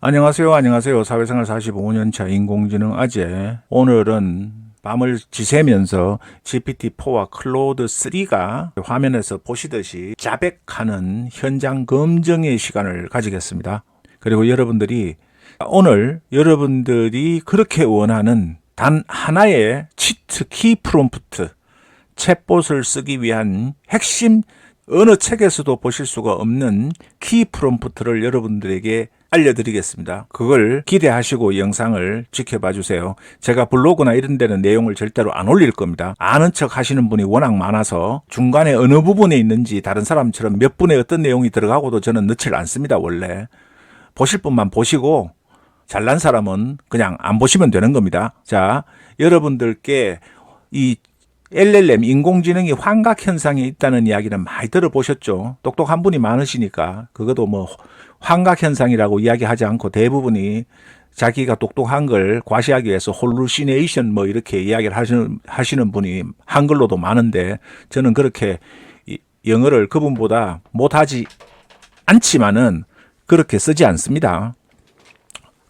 안녕하세요. 사회생활 45년 차 인공지능 아재. 오늘은 밤을 지새면서 GPT-4와 클로드3가 화면에서 보시듯이 자백하는 현장 검증의 시간을 가지겠습니다. 그리고 오늘 여러분들이 그렇게 원하는 단 하나의 치트 키 프롬프트, 챗봇을 쓰기 위한 핵심, 어느 책에서도 보실 수가 없는 키 프롬프트를 여러분들에게 알려드리겠습니다. 그걸 기대하시고 영상을 지켜봐 주세요. 제가 블로그나 이런 데는 내용을 절대로 안 올릴 겁니다. 아는 척 하시는 분이 워낙 많아서 중간에 어느 부분에 있는지 다른 사람처럼 몇 분에 어떤 내용이 들어가고도 저는 넣질 않습니다. 원래 보실 분만 보시고 잘난 사람은 그냥 안 보시면 되는 겁니다. 자, 여러분들께 이 LLM 인공지능이 환각 현상이 있다는 이야기는 많이 들어보셨죠. 똑똑한 분이 많으시니까 그것도 뭐 환각 현상이라고 이야기하지 않고 대부분이 자기가 똑똑한 걸 과시하기 위해서 홀루시네이션 뭐 이렇게 이야기를 하시는 분이 한글로도 많은데, 저는 그렇게 영어를 그분보다 못하지 않지만은 그렇게 쓰지 않습니다.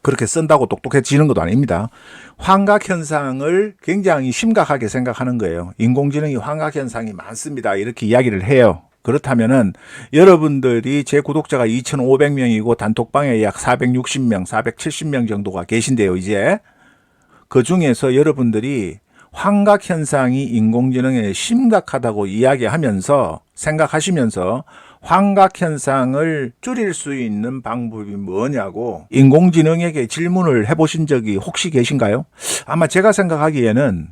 그렇게 쓴다고 똑똑해지는 것도 아닙니다. 환각 현상을 굉장히 심각하게 생각하는 거예요. 인공지능이 환각 현상이 많습니다, 이렇게 이야기를 해요. 그렇다면은 여러분들이, 제 구독자가 2,500명이고 단톡방에 약 460명, 470명 정도가 계신데요. 이제 그 중에서 여러분들이 환각 현상이 인공지능에 심각하다고 이야기하면서 생각하시면서 환각 현상을 줄일 수 있는 방법이 뭐냐고 인공지능에게 질문을 해보신 적이 혹시 계신가요? 아마 제가 생각하기에는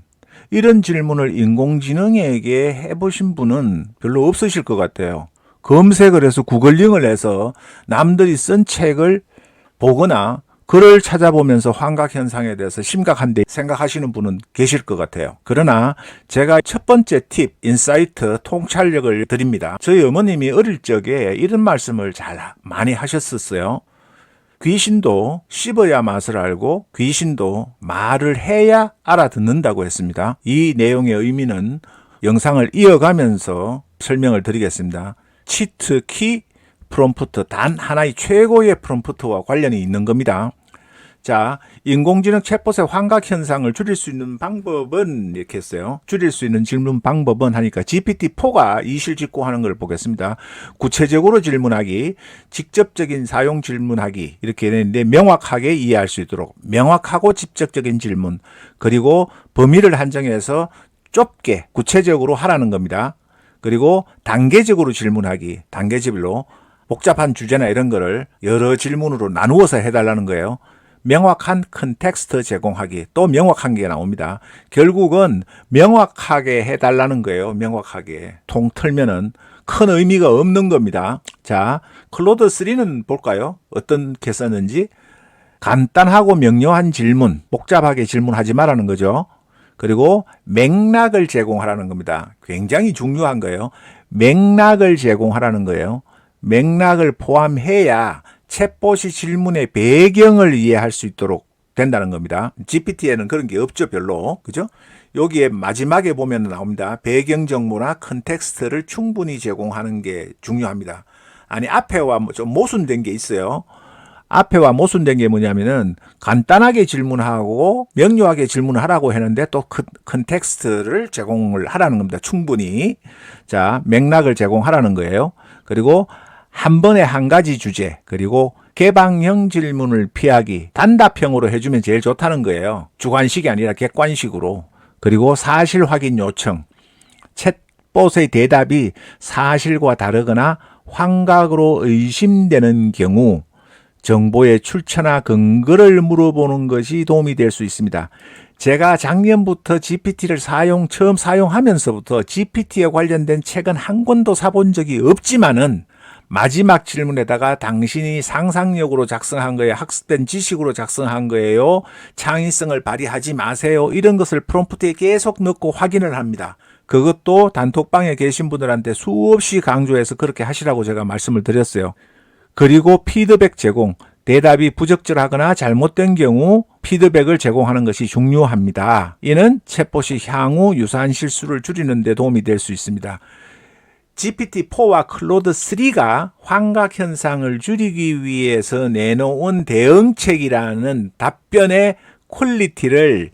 이런 질문을 인공지능에게 해보신 분은 별로 없으실 것 같아요. 검색을 해서 구글링을 해서 남들이 쓴 책을 보거나 글을 찾아보면서 환각 현상에 대해서 심각한데 생각하시는 분은 계실 것 같아요. 그러나 제가 첫 번째 팁, 인사이트, 통찰력을 드립니다. 저희 어머님이 어릴 적에 이런 말씀을 많이 하셨었어요. 귀신도 씹어야 맛을 알고 귀신도 말을 해야 알아듣는다고 했습니다. 이 내용의 의미는 영상을 이어가면서 설명을 드리겠습니다. 치트 키 프롬프트, 단 하나의 최고의 프롬프트와 관련이 있는 겁니다. 자, 인공지능 챗봇의 환각 현상을 줄일 수 있는 방법은 이렇게 했어요. 줄일 수 있는 질문 방법은 하니까 GPT-4가 이실직고 하는 걸 보겠습니다. 구체적으로 질문하기, 직접적인 사용 질문하기, 이렇게 되는데 명확하게 이해할 수 있도록 명확하고 직접적인 질문, 그리고 범위를 한정해서 좁게 구체적으로 하라는 겁니다. 그리고 단계적으로 질문하기, 단계별로 복잡한 주제나 이런 거를 여러 질문으로 나누어서 해달라는 거예요. 명확한 컨텍스트 제공하기, 또 명확한 게 나옵니다. 결국은 명확하게 해달라는 거예요. 명확하게. 통 틀면은 큰 의미가 없는 겁니다. 자, 클로드3는 볼까요? 어떻게 썼는지. 간단하고 명료한 질문, 복잡하게 질문하지 말라는 거죠. 그리고 맥락을 제공하라는 겁니다. 굉장히 중요한 거예요. 맥락을 제공하라는 거예요. 맥락을 포함해야 챗봇이 질문의 배경을 이해할 수 있도록 된다는 겁니다. GPT에는 그런 게 없죠, 별로. 그죠? 여기에 마지막에 보면 나옵니다. 배경 정보나 컨텍스트를 충분히 제공하는 게 중요합니다. 아니, 앞에와 좀 모순된 게 있어요. 앞에와 모순된 게 뭐냐면은 간단하게 질문하고 명료하게 질문을 하라고 했는데 또 컨텍스트를 제공을 하라는 겁니다. 충분히. 자, 맥락을 제공하라는 거예요. 그리고 한 번에 한 가지 주제, 그리고 개방형 질문을 피하기, 단답형으로 해주면 제일 좋다는 거예요. 주관식이 아니라 객관식으로. 그리고 사실 확인 요청. 챗봇의 대답이 사실과 다르거나 환각으로 의심되는 경우 정보의 출처나 근거를 물어보는 것이 도움이 될 수 있습니다. 제가 작년부터 GPT를 처음 사용하면서부터 GPT에 관련된 책은 한 권도 사본 적이 없지만은 마지막 질문에다가 당신이 상상력으로 작성한 거예요, 학습된 지식으로 작성한 거예요, 창의성을 발휘하지 마세요, 이런 것을 프롬프트에 계속 넣고 확인을 합니다. 그것도 단톡방에 계신 분들한테 수없이 강조해서 그렇게 하시라고 제가 말씀을 드렸어요. 그리고 피드백 제공, 대답이 부적절하거나 잘못된 경우 피드백을 제공하는 것이 중요합니다. 이는 챗봇이 향후 유사한 실수를 줄이는 데 도움이 될 수 있습니다. GPT-4와 클로드3가 환각 현상을 줄이기 위해서 내놓은 대응책이라는 답변의 퀄리티를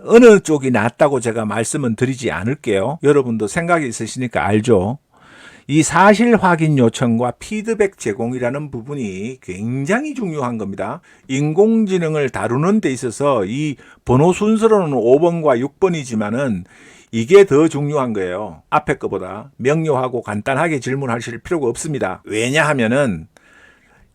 어느 쪽이 낫다고 제가 말씀은 드리지 않을게요. 여러분도 생각이 있으시니까 알죠. 이 사실 확인 요청과 피드백 제공이라는 부분이 굉장히 중요한 겁니다. 인공지능을 다루는 데 있어서 이 번호 순서로는 5번과 6번이지만은 이게 더 중요한 거예요. 앞에 거보다 명료하고 간단하게 질문하실 필요가 없습니다. 왜냐하면은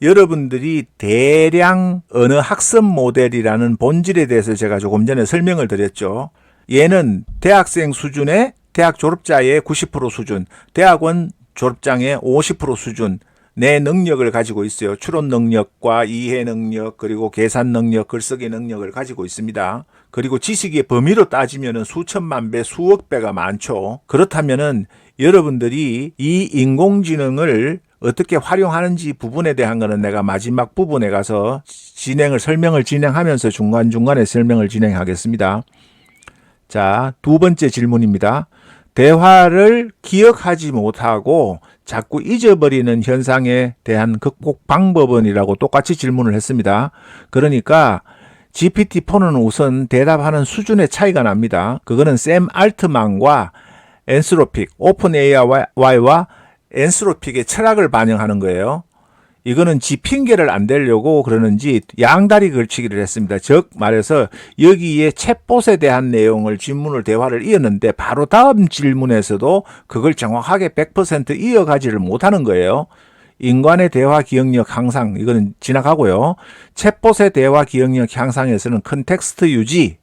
여러분들이 대량 언어 학습 모델이라는 본질에 대해서 제가 조금 전에 설명을 드렸죠. 얘는 대학생 수준의 대학 졸업자의 90% 수준, 대학원 졸업장의 50% 수준 내 능력을 가지고 있어요. 추론 능력과 이해 능력, 그리고 계산 능력, 글쓰기 능력을 가지고 있습니다. 그리고 지식의 범위로 따지면 수천만 배, 수억 배가 많죠. 그렇다면은 여러분들이 이 인공지능을 어떻게 활용하는지 부분에 대한 거는 내가 마지막 부분에 가서 설명을 진행하면서 중간중간에 설명을 진행하겠습니다. 자, 두 번째 질문입니다. 대화를 기억하지 못하고 자꾸 잊어버리는 현상에 대한 극복 방법은이라고 똑같이 질문을 했습니다. 그러니까 GPT-4는 우선 대답하는 수준의 차이가 납니다. 그거는 샘 알트만과 엔스로픽, 오픈 AI와 엔스로픽의 철학을 반영하는 거예요. 이거는 지 핑계를 안 대려고 그러는지 양다리 걸치기를 했습니다. 즉 말해서 여기에 챗봇에 대한 내용을 대화를 이었는데 바로 다음 질문에서도 그걸 정확하게 100% 이어가지를 못하는 거예요. 인간의 대화 기억력 향상, 이거는 지나가고요. 챗봇의 대화 기억력 향상에서는 컨텍스트 유지,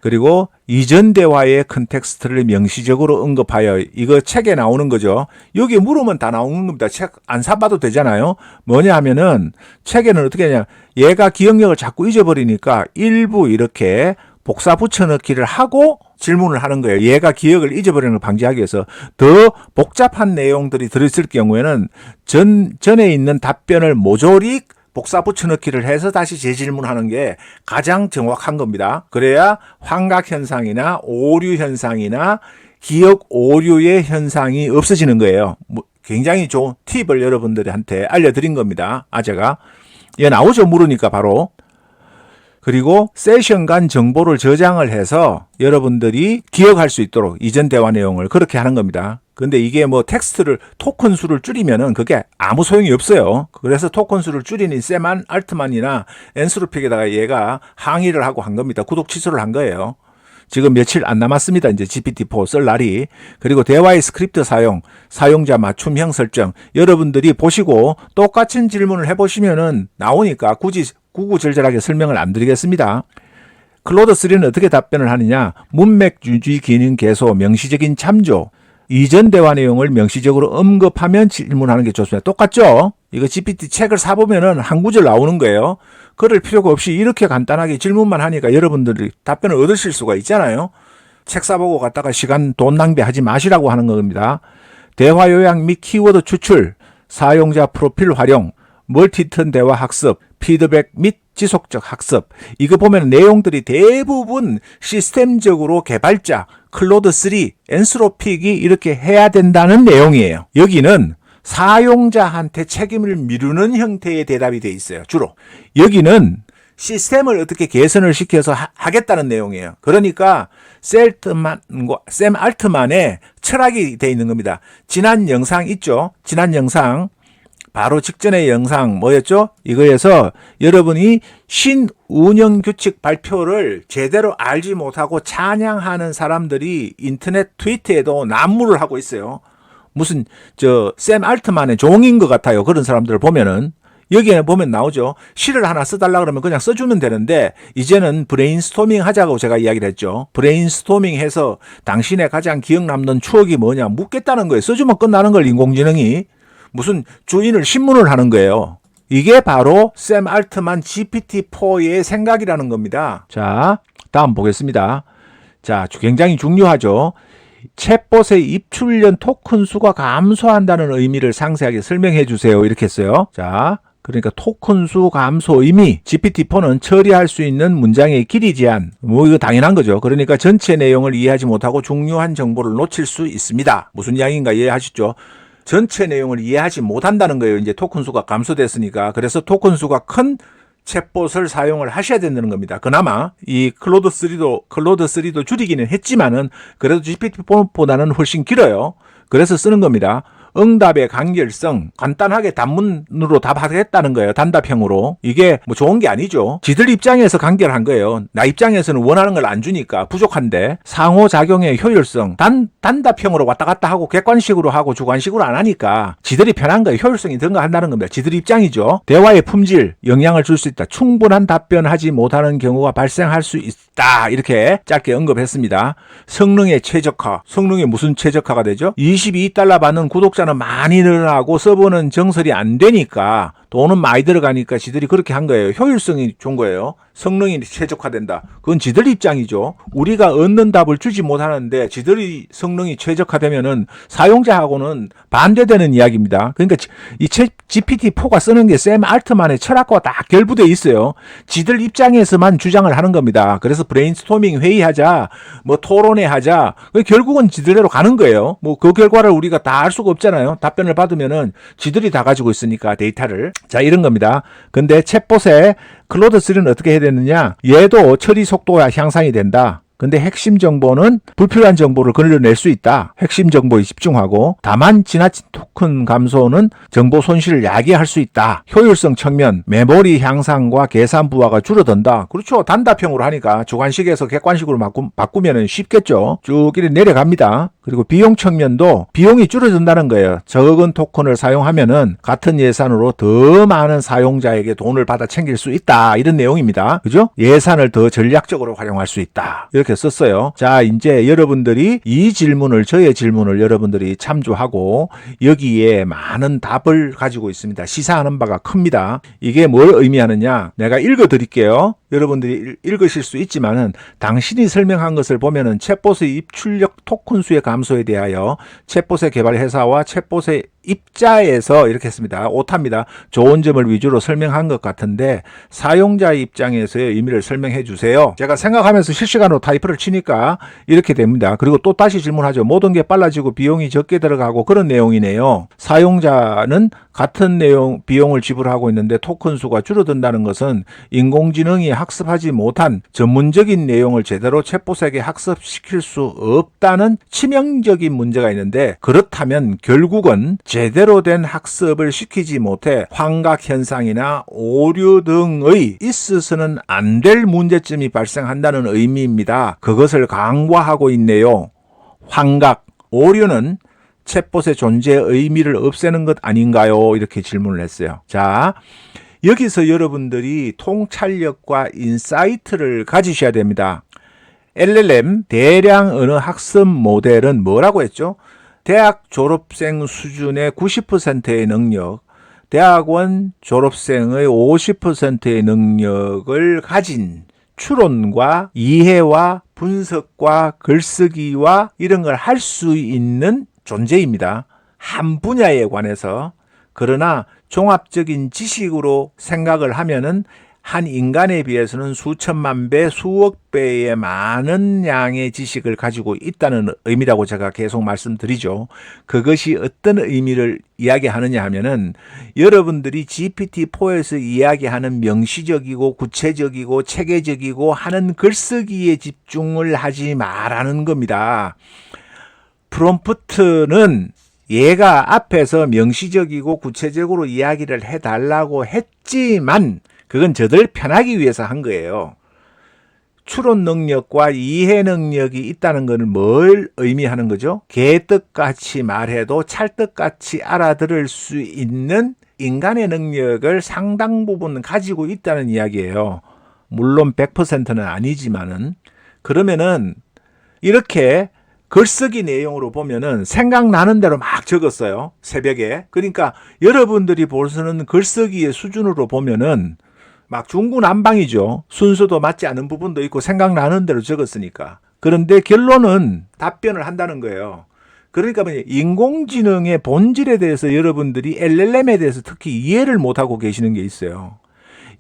그리고 이전 대화의 컨텍스트를 명시적으로 언급하여, 이거 책에 나오는 거죠. 여기 물으면 다 나오는 겁니다. 책 안 사봐도 되잖아요. 뭐냐 하면은 책에는 어떻게 하냐, 얘가 기억력을 자꾸 잊어버리니까 일부 이렇게 복사 붙여넣기를 하고 질문을 하는 거예요. 얘가 기억을 잊어버리는 걸 방지하기 위해서. 더 복잡한 내용들이 들어있을 경우에는 전에 있는 답변을 모조리 복사 붙여넣기를 해서 다시 재질문하는 게 가장 정확한 겁니다. 그래야 환각 현상이나 오류 현상이나 기억 오류의 현상이 없어지는 거예요. 굉장히 좋은 팁을 여러분들한테 알려드린 겁니다. 제가. 얘 나오죠? 물으니까 바로. 그리고 세션 간 정보를 저장을 해서 여러분들이 기억할 수 있도록 이전 대화 내용을 그렇게 하는 겁니다. 근데 이게 뭐 텍스트를 토큰 수를 줄이면은 그게 아무 소용이 없어요. 그래서 토큰 수를 줄이니 샘 알트만이나 엔스로픽에다가 얘가 항의를 하고 한 겁니다. 구독 취소를 한 거예요. 지금 며칠 안 남았습니다. 이제 GPT-4 쓸 날이. 그리고 대화의 스크립트 사용, 사용자 맞춤형 설정. 여러분들이 보시고 똑같은 질문을 해보시면은 나오니까 굳이 구구절절하게 설명을 안 드리겠습니다. 클로드3는 어떻게 답변을 하느냐? 문맥 유지 기능 개소, 명시적인 참조. 이전 대화 내용을 명시적으로 언급하면 질문하는 게 좋습니다. 똑같죠? 이거 GPT 책을 사보면은 한 구절 나오는 거예요. 그럴 필요가 없이 이렇게 간단하게 질문만 하니까 여러분들이 답변을 얻으실 수가 있잖아요. 책 사보고 갔다가 시간, 돈 낭비하지 마시라고 하는 겁니다. 대화 요약 및 키워드 추출, 사용자 프로필 활용, 멀티턴 대화 학습, 피드백 및 지속적 학습. 이거 보면 내용들이 대부분 시스템적으로 개발자, 클로드3, 엔스로픽이 이렇게 해야 된다는 내용이에요. 여기는 사용자한테 책임을 미루는 형태의 대답이 돼 있어요. 주로. 여기는 시스템을 어떻게 개선을 시켜서 하겠다는 내용이에요. 그러니까 샘 알트만의 철학이 돼 있는 겁니다. 지난 영상 있죠? 지난 영상. 바로 직전의 영상 뭐였죠? 이거에서 여러분이 신운영 규칙 발표를 제대로 알지 못하고 찬양하는 사람들이 인터넷 트위터에도 난무를 하고 있어요. 무슨 샘 알트만의 종인 것 같아요. 그런 사람들을 보면은. 여기에 보면 나오죠. 시를 하나 써달라 그러면 그냥 써주면 되는데 이제는 브레인스토밍 하자고 제가 이야기를 했죠. 브레인스토밍 해서 당신의 가장 기억 남는 추억이 뭐냐 묻겠다는 거예요. 써주면 끝나는 걸 인공지능이. 무슨 주인을 신문을 하는 거예요. 이게 바로 샘 알트만 GPT-4의 생각이라는 겁니다. 자, 다음 보겠습니다. 자, 굉장히 중요하죠. 챗봇의 입출련 토큰 수가 감소한다는 의미를 상세하게 설명해 주세요. 이렇게 했어요. 자, 그러니까 토큰 수 감소 의미, GPT-4는 처리할 수 있는 문장의 길이 제한, 뭐 이거 당연한 거죠. 그러니까 전체 내용을 이해하지 못하고 중요한 정보를 놓칠 수 있습니다. 무슨 이야기인가 이해하시죠? 전체 내용을 이해하지 못한다는 거예요. 이제 토큰 수가 감소됐으니까. 그래서 토큰 수가 큰 챗봇을 사용을 하셔야 된다는 겁니다. 그나마 이 클로드3도 줄이기는 했지만은 그래도 GPT-4보다는 훨씬 길어요. 그래서 쓰는 겁니다. 응답의 간결성, 간단하게 단문으로 답하겠다는 거예요. 단답형으로. 이게 뭐 좋은 게 아니죠. 지들 입장에서 간결한 거예요. 나 입장에서는 원하는 걸 안 주니까 부족한데, 상호작용의 효율성, 단답형으로 왔다 갔다 하고 객관식으로 하고 주관식으로 안 하니까 지들이 편한 거예요. 효율성이 증가한다는 겁니다. 지들 입장이죠. 대화의 품질, 영향을 줄 수 있다. 충분한 답변하지 못하는 경우가 발생할 수 있다. 이렇게 짧게 언급했습니다. 성능의 최적화. 성능이 무슨 최적화가 되죠? 22달러 받는 구독자는 많이 늘어나고 서버는 정설이 안 되니까 돈은 많이 들어가니까 지들이 그렇게 한 거예요. 효율성이 좋은 거예요. 성능이 최적화된다. 그건 지들 입장이죠. 우리가 얻는 답을 주지 못하는데 지들이 성능이 최적화되면은 사용자하고는 반대되는 이야기입니다. 그러니까 이 GPT-4가 쓰는 게 샘 알트만의 철학과 딱 결부되어 있어요. 지들 입장에서만 주장을 하는 겁니다. 그래서 브레인스토밍 회의하자, 뭐 토론회 하자. 결국은 지들대로 가는 거예요. 뭐 그 결과를 우리가 다 알 수가 없잖아요. 답변을 받으면은 지들이 다 가지고 있으니까 데이터를. 자, 이런 겁니다. 근데 챗봇의 클로드3는 어떻게 해야 되느냐? 얘도 처리 속도가 향상이 된다. 근데 핵심 정보는 불필요한 정보를 걸러낼 수 있다. 핵심 정보에 집중하고, 다만 지나친 토큰 감소는 정보 손실을 야기할 수 있다. 효율성 측면, 메모리 향상과 계산 부하가 줄어든다. 그렇죠. 단답형으로 하니까 주관식에서 객관식으로 바꾸면 쉽겠죠. 쭉 이렇게 내려갑니다. 그리고 비용 측면도 비용이 줄어든다는 거예요. 적은 토큰을 사용하면은 같은 예산으로 더 많은 사용자에게 돈을 받아 챙길 수 있다. 이런 내용입니다. 그죠? 예산을 더 전략적으로 활용할 수 있다. 이렇게 썼어요. 자, 이제 여러분들이 저의 질문을 여러분들이 참조하고 여기에 많은 답을 가지고 있습니다. 시사하는 바가 큽니다. 이게 뭘 의미하느냐? 내가 읽어 드릴게요. 여러분들이 읽으실 수 있지만은 당신이 설명한 것을 보면은 챗봇의 입출력 토큰 수의 감소에 대하여 챗봇의 개발 회사와 챗봇의 입자에서 이렇게 했습니다. 오타입니다. 좋은 점을 위주로 설명한 것 같은데 사용자 입장에서의 의미를 설명해 주세요. 제가 생각하면서 실시간으로 타이프를 치니까 이렇게 됩니다. 그리고 또 다시 질문하죠. 모든 게 빨라지고 비용이 적게 들어가고 그런 내용이네요. 사용자는 같은 비용을 지불하고 있는데 토큰 수가 줄어든다는 것은 인공지능이 학습하지 못한 전문적인 내용을 제대로 챗봇에게 학습시킬 수 없다는 치명적인 문제가 있는데, 그렇다면 결국은 제대로 된 학습을 시키지 못해 환각 현상이나 오류 등의 있어서는 안 될 문제점이 발생한다는 의미입니다. 그것을 강조하고 있네요. 환각, 오류는 챗봇의 존재의 의미를 없애는 것 아닌가요? 이렇게 질문을 했어요. 자, 여기서 여러분들이 통찰력과 인사이트를 가지셔야 됩니다. LLM, 대량 언어 학습 모델은 뭐라고 했죠? 대학 졸업생 수준의 90%의 능력, 대학원 졸업생의 50%의 능력을 가진 추론과 이해와 분석과 글쓰기와 이런 걸 할 수 있는 존재입니다. 한 분야에 관해서. 그러나 종합적인 지식으로 생각을 하면은 한 인간에 비해서는 수천만 배, 수억 배의 많은 양의 지식을 가지고 있다는 의미라고 제가 계속 말씀드리죠. 그것이 어떤 의미를 이야기하느냐 하면은 여러분들이 GPT-4에서 이야기하는 명시적이고 구체적이고 체계적이고 하는 글쓰기에 집중을 하지 말라는 겁니다. 프롬프트는 얘가 앞에서 명시적이고 구체적으로 이야기를 해달라고 했지만 그건 저들 편하기 위해서 한 거예요. 추론 능력과 이해 능력이 있다는 것은 뭘 의미하는 거죠? 개떡같이 말해도 찰떡같이 알아들을 수 있는 인간의 능력을 상당 부분 가지고 있다는 이야기예요. 물론 100%는 아니지만은. 그러면은 이렇게 글쓰기 내용으로 보면은 생각나는 대로 막 적었어요. 새벽에. 그러니까 여러분들이 보시는 글쓰기의 수준으로 보면은 막 중구난방이죠. 순서도 맞지 않은 부분도 있고 생각나는 대로 적었으니까. 그런데 결론은 답변을 한다는 거예요. 그러니까 인공지능의 본질에 대해서 여러분들이 LLM에 대해서 특히 이해를 못하고 계시는 게 있어요.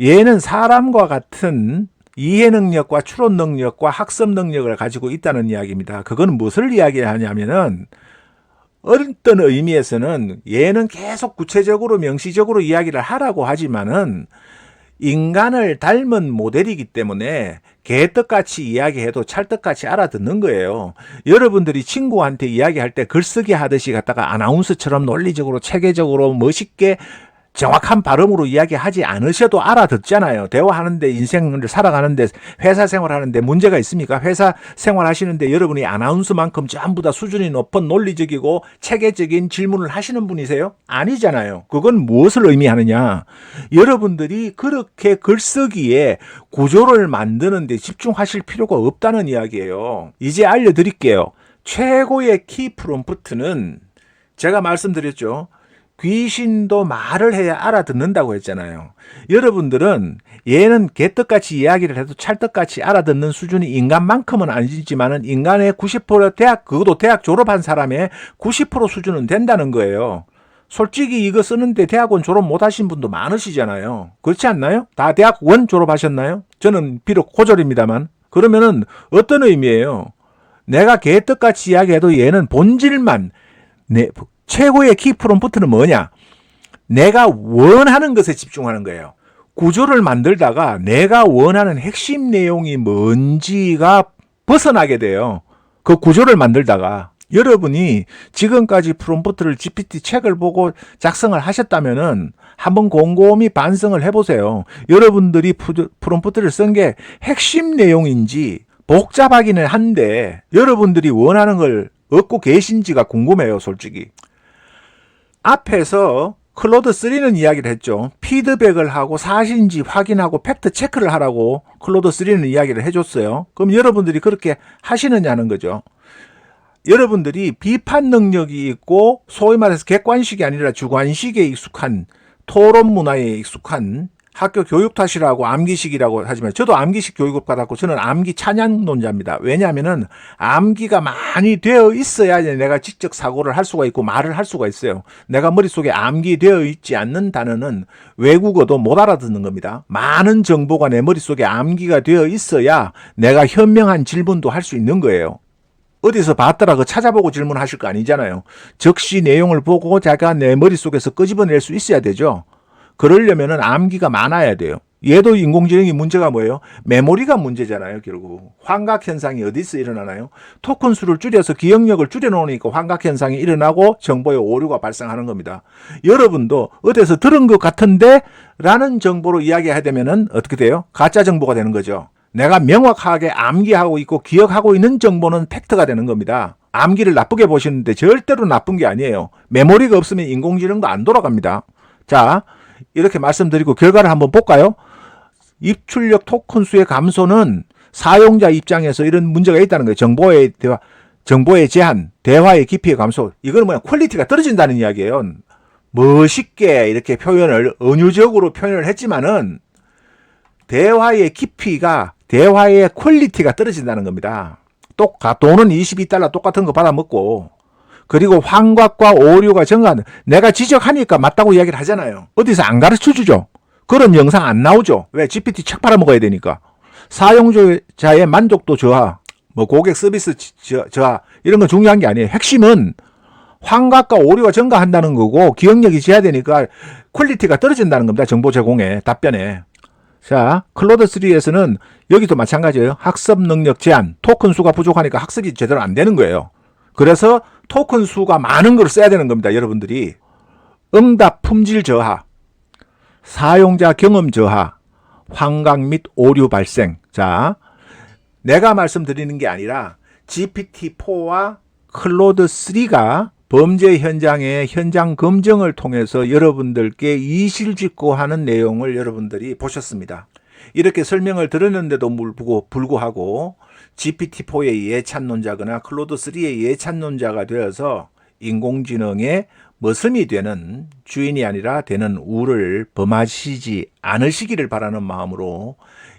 얘는 사람과 같은 이해 능력과 추론 능력과 학습 능력을 가지고 있다는 이야기입니다. 그건 무엇을 이야기하냐면은 어떤 의미에서는 얘는 계속 구체적으로 명시적으로 이야기를 하라고 하지만은 인간을 닮은 모델이기 때문에 개떡같이 이야기해도 찰떡같이 알아듣는 거예요. 여러분들이 친구한테 이야기할 때 글쓰기 하듯이 갖다가 아나운서처럼 논리적으로 체계적으로 멋있게 정확한 발음으로 이야기하지 않으셔도 알아듣잖아요. 대화하는데 인생을 살아가는데 회사 생활하는데 문제가 있습니까? 회사 생활하시는데 여러분이 아나운서만큼 전부 다 수준이 높은 논리적이고 체계적인 질문을 하시는 분이세요? 아니잖아요. 그건 무엇을 의미하느냐? 여러분들이 그렇게 글쓰기에 구조를 만드는 데 집중하실 필요가 없다는 이야기예요. 이제 알려드릴게요. 최고의 키 프롬프트는 제가 말씀드렸죠. 귀신도 말을 해야 알아듣는다고 했잖아요. 여러분들은 얘는 개떡같이 이야기를 해도 찰떡같이 알아듣는 수준이 인간만큼은 아니지만은 인간의 90% 그것도 대학 졸업한 사람의 90% 수준은 된다는 거예요. 솔직히 이거 쓰는데 대학원 졸업 못 하신 분도 많으시잖아요. 그렇지 않나요? 다 대학원 졸업하셨나요? 저는 비록 고졸입니다만. 그러면은 어떤 의미예요? 내가 개떡같이 이야기해도 얘는 본질만 최고의 키 프롬프트는 뭐냐? 내가 원하는 것에 집중하는 거예요. 구조를 만들다가 내가 원하는 핵심 내용이 뭔지가 벗어나게 돼요. 그 구조를 만들다가 여러분이 지금까지 프롬프트를 GPT 책을 보고 작성을 하셨다면은 한번 곰곰이 반성을 해보세요. 여러분들이 프롬프트를 쓴 게 핵심 내용인지 복잡하기는 한데 여러분들이 원하는 걸 얻고 계신지가 궁금해요, 솔직히. 앞에서 클로드3는 이야기를 했죠. 피드백을 하고 사실인지 확인하고 팩트 체크를 하라고 클로드3는 이야기를 해줬어요. 그럼 여러분들이 그렇게 하시느냐는 거죠. 여러분들이 비판 능력이 있고 소위 말해서 객관식이 아니라 주관식에 익숙한 토론 문화에 익숙한 학교 교육 탓이라고 암기식이라고 하지만 저도 암기식 교육을 받았고 저는 암기 찬양론자입니다. 왜냐하면은 암기가 많이 되어 있어야 내가 직접 사고를 할 수가 있고 말을 할 수가 있어요. 내가 머릿속에 암기되어 있지 않는 단어는 외국어도 못 알아듣는 겁니다. 많은 정보가 내 머릿속에 암기가 되어 있어야 내가 현명한 질문도 할 수 있는 거예요. 어디서 봤더라 찾아보고 질문하실 거 아니잖아요. 즉시 내용을 보고 제가 내 머릿속에서 끄집어낼 수 있어야 되죠. 그러려면은 암기가 많아야 돼요. 얘도 인공지능이 문제가 뭐예요? 메모리가 문제잖아요, 결국. 환각 현상이 어디서 일어나나요? 토큰 수를 줄여서 기억력을 줄여놓으니까 환각 현상이 일어나고 정보의 오류가 발생하는 겁니다. 여러분도 어디서 들은 것 같은데? 라는 정보로 이야기해야 되면은 어떻게 돼요? 가짜 정보가 되는 거죠. 내가 명확하게 암기하고 있고 기억하고 있는 정보는 팩트가 되는 겁니다. 암기를 나쁘게 보시는데 절대로 나쁜 게 아니에요. 메모리가 없으면 인공지능도 안 돌아갑니다. 자, 이렇게 말씀드리고 결과를 한번 볼까요? 입출력 토큰 수의 감소는 사용자 입장에서 이런 문제가 있다는 거예요. 정보의 제한, 대화의 깊이의 감소. 이거는 뭐야? 퀄리티가 떨어진다는 이야기예요. 멋있게 이렇게 표현을 은유적으로 표현을 했지만은 대화의 깊이가 대화의 퀄리티가 떨어진다는 겁니다. 돈은 $22 똑같은 거 받아먹고 그리고 환각과 오류가 증가하는 내가 지적하니까 맞다고 이야기를 하잖아요. 어디서 안 가르쳐주죠. 그런 영상 안 나오죠. 왜? GPT 책 팔아먹어야 되니까. 사용자의 만족도 저하, 고객 서비스 저하 이런 건 중요한 게 아니에요. 핵심은 환각과 오류가 증가한다는 거고 기억력이 저하되니까 퀄리티가 떨어진다는 겁니다. 정보 제공에 답변에. 자, 클로드3에서는 여기도 마찬가지예요. 학습 능력 제한, 토큰 수가 부족하니까 학습이 제대로 안 되는 거예요. 그래서 토큰 수가 많은 걸 써야 되는 겁니다. 여러분들이. 응답 품질 저하, 사용자 경험 저하, 환각 및 오류 발생. 자, 내가 말씀드리는 게 아니라 GPT-4와 클로드3가 범죄 현장의 현장 검증을 통해서 여러분들께 이실직고 하는 내용을 여러분들이 보셨습니다. 이렇게 설명을 들었는데도 불구하고 GPT-4의 예찬론자거나 클로드3의 예찬론자가 되어서 인공지능의 머슴이 되는 주인이 아니라 되는 우를 범하시지 않으시기를 바라는 마음으로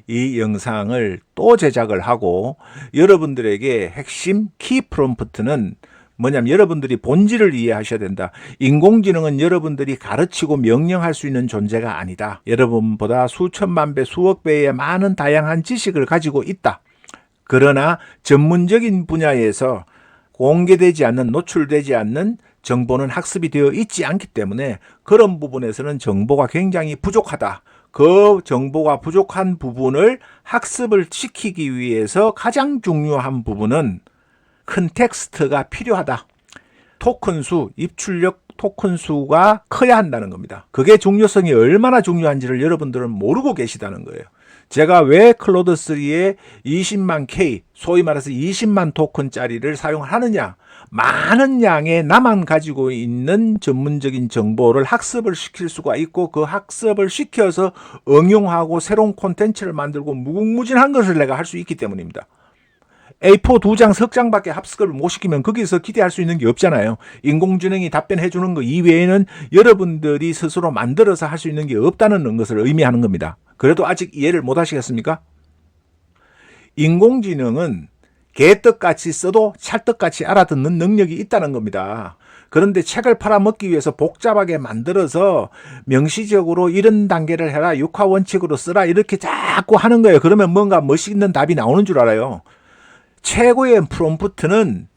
이 영상을 또 제작을 하고 여러분들에게 핵심 키 프롬프트는 뭐냐면 여러분들이 본질을 이해하셔야 된다. 인공지능은 여러분들이 가르치고 명령할 수 있는 존재가 아니다. 여러분보다 수천만 배, 수억 배의 많은 다양한 지식을 가지고 있다. 그러나 전문적인 분야에서 공개되지 않는, 노출되지 않는 정보는 학습이 되어 있지 않기 때문에 그런 부분에서는 정보가 굉장히 부족하다. 그 정보가 부족한 부분을 학습을 시키기 위해서 가장 중요한 부분은 컨텍스트가 필요하다. 토큰 수, 입출력 토큰 수가 커야 한다는 겁니다. 그게 중요성이 얼마나 중요한지를 여러분들은 모르고 계시다는 거예요. 제가 왜 클로드 3에 20만 K, 소위 말해서 20만 토큰짜리를 사용하느냐? 많은 양의 나만 가지고 있는 전문적인 정보를 학습을 시킬 수가 있고 그 학습을 시켜서 응용하고 새로운 콘텐츠를 만들고 무궁무진한 것을 내가 할 수 있기 때문입니다. A4 2장, 3장밖에 합숙을 못 시키면 거기서 기대할 수 있는 게 없잖아요. 인공지능이 답변해 주는 거 이외에는 여러분들이 스스로 만들어서 할 수 있는 게 없다는 것을 의미하는 겁니다. 그래도 아직 이해를 못 하시겠습니까? 인공지능은 개떡같이 써도 찰떡같이 알아듣는 능력이 있다는 겁니다. 그런데 책을 팔아먹기 위해서 복잡하게 만들어서 명시적으로 이런 단계를 해라, 육하원칙으로 쓰라 이렇게 자꾸 하는 거예요. 그러면 뭔가 멋있는 답이 나오는 줄 알아요. 최고의 프롬프트는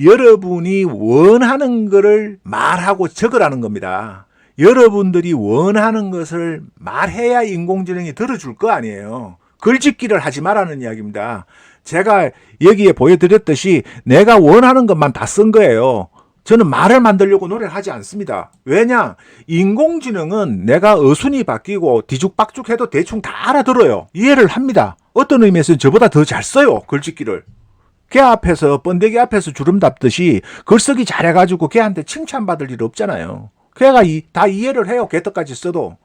여러분이 원하는 것을 말하고 적으라는 겁니다. 여러분들이 원하는 것을 말해야 인공지능이 들어줄 거 아니에요. 글짓기를 하지 말라는 이야기입니다. 제가 여기에 보여드렸듯이 내가 원하는 것만 다 쓴 거예요. 저는 말을 만들려고 노력을 하지 않습니다. 왜냐? 인공지능은 내가 어순이 바뀌고 뒤죽박죽해도 대충 다 알아들어요. 이해를 합니다. 어떤 의미에서는 저보다 더 잘 써요. 글짓기를. 걔 앞에서 번데기 앞에서 주름 잡듯이 글쓰기 잘해가지고 걔한테 칭찬받을 일 없잖아요. 걔가 다 이해를 해요. 개떡까지 써도.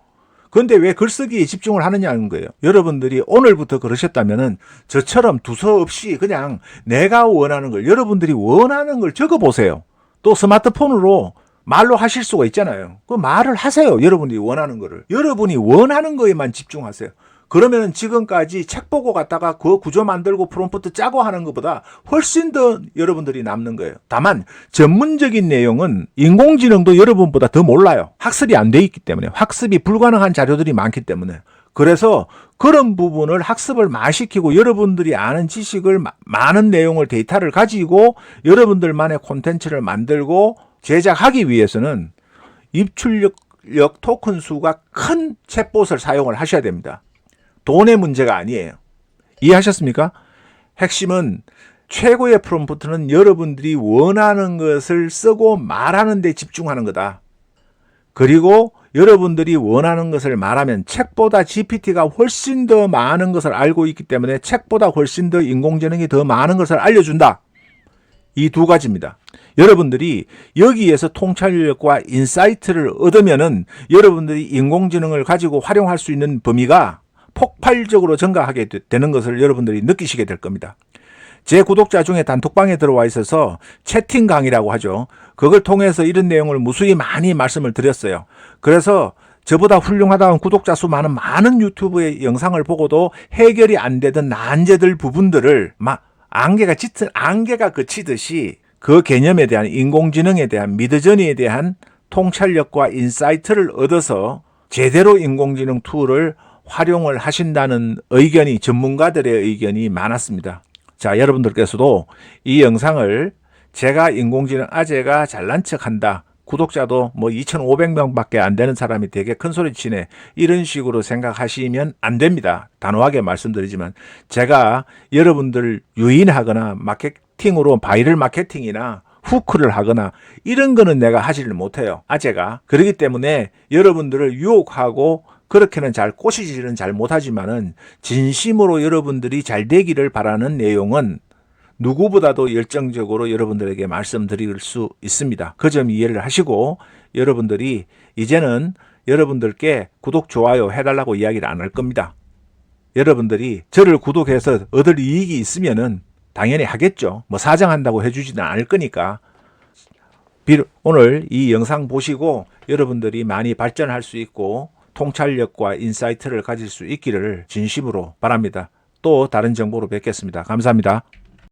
그런데 왜 글쓰기에 집중을 하느냐는 거예요. 여러분들이 오늘부터 그러셨다면은 저처럼 두서없이 그냥 내가 원하는 걸, 여러분들이 원하는 걸 적어보세요. 또 스마트폰으로 말로 하실 수가 있잖아요. 그 말을 하세요. 여러분이 원하는 거를. 여러분이 원하는 거에만 집중하세요. 그러면 지금까지 책 보고 갔다가 그 구조 만들고 프롬프트 짜고 하는 것보다 훨씬 더 여러분들이 남는 거예요. 다만 전문적인 내용은 인공지능도 여러분보다 더 몰라요. 학습이 안 돼 있기 때문에. 학습이 불가능한 자료들이 많기 때문에. 그래서 그런 부분을 학습을 많이 시키고 여러분들이 아는 지식을, 많은 내용을, 데이터를 가지고 여러분들만의 콘텐츠를 만들고 제작하기 위해서는 입출력 토큰 수가 큰 챗봇을 사용을 하셔야 됩니다. 돈의 문제가 아니에요. 이해하셨습니까? 핵심은 최고의 프롬프트는 여러분들이 원하는 것을 쓰고 말하는 데 집중하는 거다. 그리고 여러분들이 원하는 것을 말하면 책보다 GPT가 훨씬 더 많은 것을 알고 있기 때문에 책보다 훨씬 더 인공지능이 더 많은 것을 알려준다. 이 두 가지입니다. 여러분들이 여기에서 통찰력과 인사이트를 얻으면은 여러분들이 인공지능을 가지고 활용할 수 있는 범위가 폭발적으로 증가하게 되는 것을 여러분들이 느끼시게 될 겁니다. 제 구독자 중에 단톡방에 들어와 있어서 채팅 강의라고 하죠. 그걸 통해서 이런 내용을 무수히 많이 말씀을 드렸어요. 그래서 저보다 훌륭하다는 구독자 수 많은 유튜브의 영상을 보고도 해결이 안 되던 난제들 부분들을 막 안개가 그치듯이 그 개념에 대한, 인공지능에 대한, 미드저니에 대한 통찰력과 인사이트를 얻어서 제대로 인공지능 툴을 활용을 하신다는 의견이, 전문가들의 의견이 많았습니다. 자, 여러분들께서도 이 영상을 제가 인공지능 아재가 잘난 척한다, 구독자도 뭐 2,500명밖에 안 되는 사람이 되게 큰 소리 치네, 이런 식으로 생각하시면 안 됩니다. 단호하게 말씀드리지만 제가 여러분들 유인하거나 마케팅으로 바이럴 마케팅이나 후크를 하거나 이런 거는 내가 하지를 못해요. 아재가. 그렇기 때문에 여러분들을 유혹하고 그렇게는 잘 꼬시지는 잘 못하지만은 진심으로 여러분들이 잘 되기를 바라는 내용은 누구보다도 열정적으로 여러분들에게 말씀드릴 수 있습니다. 그 점 이해를 하시고 여러분들이 이제는 여러분들께 구독, 좋아요 해달라고 이야기를 안 할 겁니다. 여러분들이 저를 구독해서 얻을 이익이 있으면은 당연히 하겠죠. 뭐 사정한다고 해주지는 않을 거니까. 오늘 이 영상 보시고 여러분들이 많이 발전할 수 있고 통찰력과 인사이트를 가질 수 있기를 진심으로 바랍니다. 또 다른 정보로 뵙겠습니다. 감사합니다.